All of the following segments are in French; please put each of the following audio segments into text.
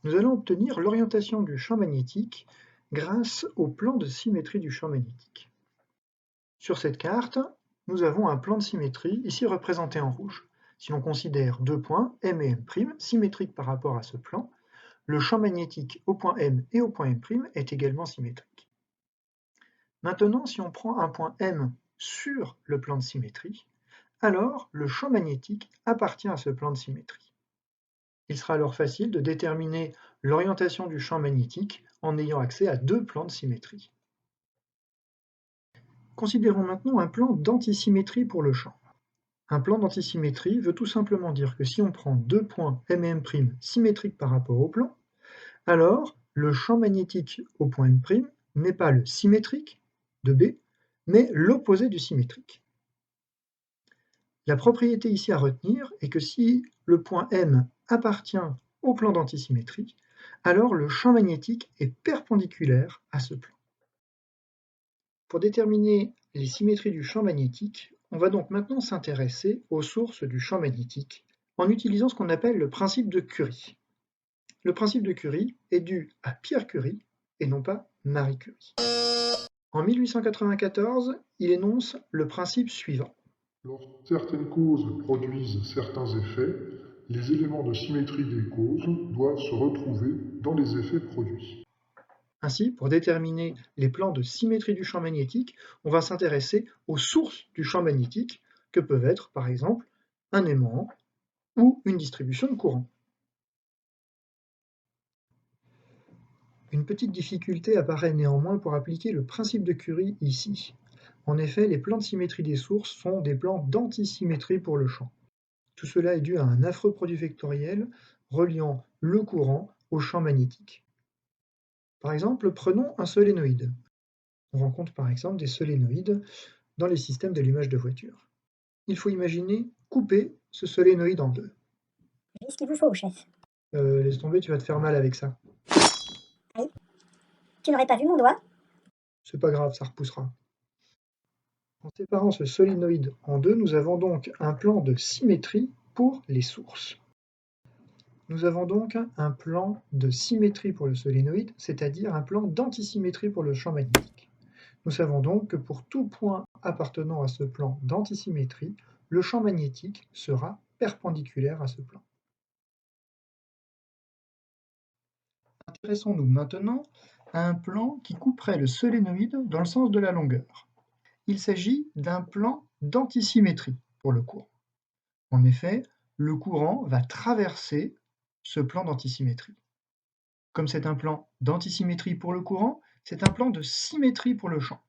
nous allons obtenir l'orientation du champ magnétique grâce au plan de symétrie du champ magnétique. Sur cette carte, nous avons un plan de symétrie, ici représenté en rouge. Si l'on considère deux points, M et M', symétriques par rapport à ce plan, le champ magnétique au point M et au point M' est également symétrique. Maintenant, si on prend un point M sur le plan de symétrie, alors le champ magnétique appartient à ce plan de symétrie. Il sera alors facile de déterminer l'orientation du champ magnétique en ayant accès à deux plans de symétrie. Considérons maintenant un plan d'antisymétrie pour le champ. Un plan d'antisymétrie veut tout simplement dire que si on prend deux points M et M' symétriques par rapport au plan, alors le champ magnétique au point M' n'est pas le symétrique de B, mais l'opposé du symétrique. La propriété ici à retenir est que si le point M appartient au plan d'antisymétrie, alors le champ magnétique est perpendiculaire à ce plan. Pour déterminer les symétries du champ magnétique, on va donc maintenant s'intéresser aux sources du champ magnétique en utilisant ce qu'on appelle le principe de Curie. Le principe de Curie est dû à Pierre Curie et non pas Marie Curie. En 1894, il énonce le principe suivant. Lorsque certaines causes produisent certains effets, les éléments de symétrie des causes doivent se retrouver dans les effets produits. Ainsi, pour déterminer les plans de symétrie du champ magnétique, on va s'intéresser aux sources du champ magnétique, que peuvent être par exemple un aimant ou une distribution de courant. Une petite difficulté apparaît néanmoins pour appliquer le principe de Curie ici. En effet, les plans de symétrie des sources sont des plans d'antisymétrie pour le champ. Tout cela est dû à un affreux produit vectoriel reliant le courant au champ magnétique. Par exemple, prenons un solénoïde. On rencontre par exemple des solénoïdes dans les systèmes d'allumage de voitures. Il faut imaginer couper ce solénoïde en deux. Qu'est-ce qu'il vous faut, chef? Laisse tomber, tu vas te faire mal avec ça. Aïe. Tu n'aurais pas vu mon doigt? C'est pas grave, ça repoussera. En séparant ce solénoïde en deux, nous avons donc un plan de symétrie pour les sources. Nous avons donc un plan de symétrie pour le solénoïde, c'est-à-dire un plan d'antisymétrie pour le champ magnétique. Nous savons donc que pour tout point appartenant à ce plan d'antisymétrie, le champ magnétique sera perpendiculaire à ce plan. Intéressons-nous maintenant à un plan qui couperait le solénoïde dans le sens de la longueur. Il s'agit d'un plan d'antisymétrie pour le courant. En effet, le courant va traverser ce plan d'antisymétrie. Comme c'est un plan d'antisymétrie pour le courant, c'est un plan de symétrie pour le champ.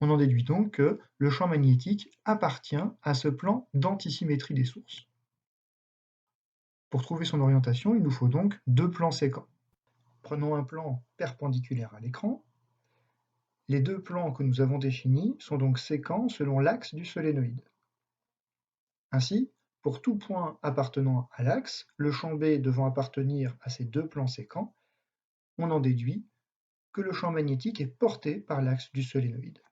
On en déduit donc que le champ magnétique appartient à ce plan d'antisymétrie des sources. Pour trouver son orientation, il nous faut donc deux plans séquents. Prenons un plan perpendiculaire à l'écran. Les deux plans que nous avons définis sont donc séquents selon l'axe du solénoïde. Ainsi, pour tout point appartenant à l'axe, le champ B devant appartenir à ces deux plans séquents, on en déduit que le champ magnétique est porté par l'axe du solénoïde.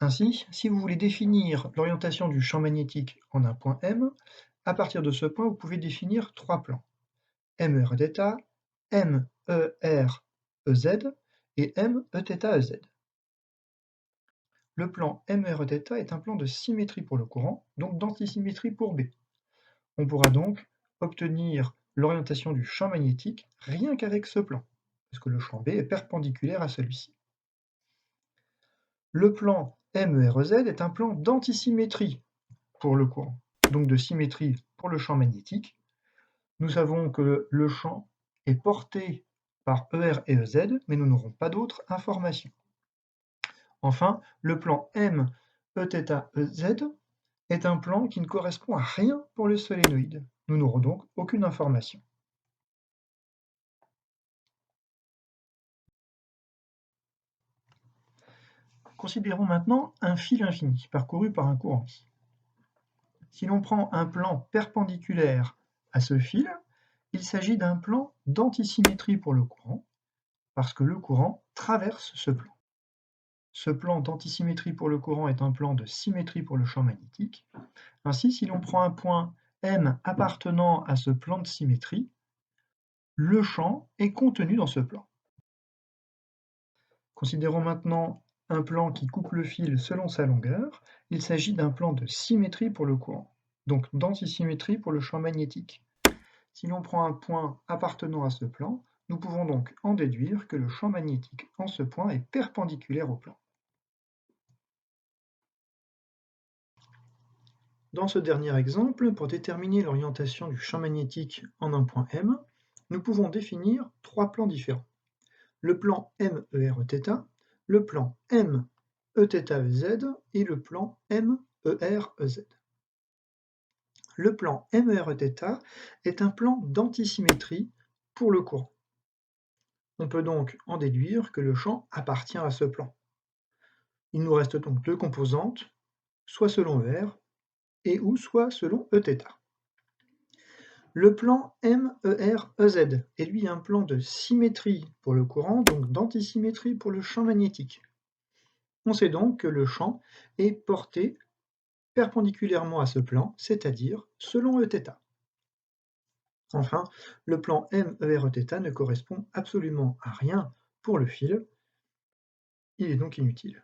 Ainsi, si vous voulez définir l'orientation du champ magnétique en un point M, à partir de ce point, vous pouvez définir trois plans: MER d'ETA, MER EZ et MEθ EZ. Le plan MER d'ETA est un plan de symétrie pour le courant, donc d'antisymétrie pour B. On pourra donc obtenir l'orientation du champ magnétique rien qu'avec ce plan, parce que le champ B est perpendiculaire à celui-ci. Le plan MEREZ est un plan d'antisymétrie pour le courant, donc de symétrie pour le champ magnétique. Nous savons que le champ est porté par ER et EZ, mais nous n'aurons pas d'autres informations. Enfin, le plan MEθ EZ est un plan qui ne correspond à rien pour le solénoïde. Nous n'aurons donc aucune information. Considérons maintenant un fil infini parcouru par un courant. Si l'on prend un plan perpendiculaire à ce fil, il s'agit d'un plan d'antisymétrie pour le courant, parce que le courant traverse ce plan. Ce plan d'antisymétrie pour le courant est un plan de symétrie pour le champ magnétique. Ainsi, si l'on prend un point M appartenant à ce plan de symétrie, Le champ est contenu dans ce plan. Considérons maintenant un plan qui coupe le fil selon sa longueur. Il s'agit d'un plan de symétrie pour le courant, donc d'antisymétrie pour le champ magnétique. Si l'on prend un point appartenant à ce plan, nous pouvons donc en déduire que le champ magnétique en ce point est perpendiculaire au plan. Dans ce dernier exemple, pour déterminer l'orientation du champ magnétique en un point M, nous pouvons définir trois plans différents. Le plan MEREθ, le plan MEθEZ et le plan MEREZ. Le plan MEREθ est un plan d'antisymétrie pour le courant. On peut donc en déduire que le champ appartient à ce plan. Il nous reste donc deux composantes, soit selon ER et ou soit selon Eθ. Le plan MEREZ est lui un plan de symétrie pour le courant, donc d'antisymétrie pour le champ magnétique. On sait donc que le champ est porté perpendiculairement à ce plan, c'est-à-dire selon Eθ. Enfin, le plan MEREθ ne correspond absolument à rien pour le fil, il est donc inutile.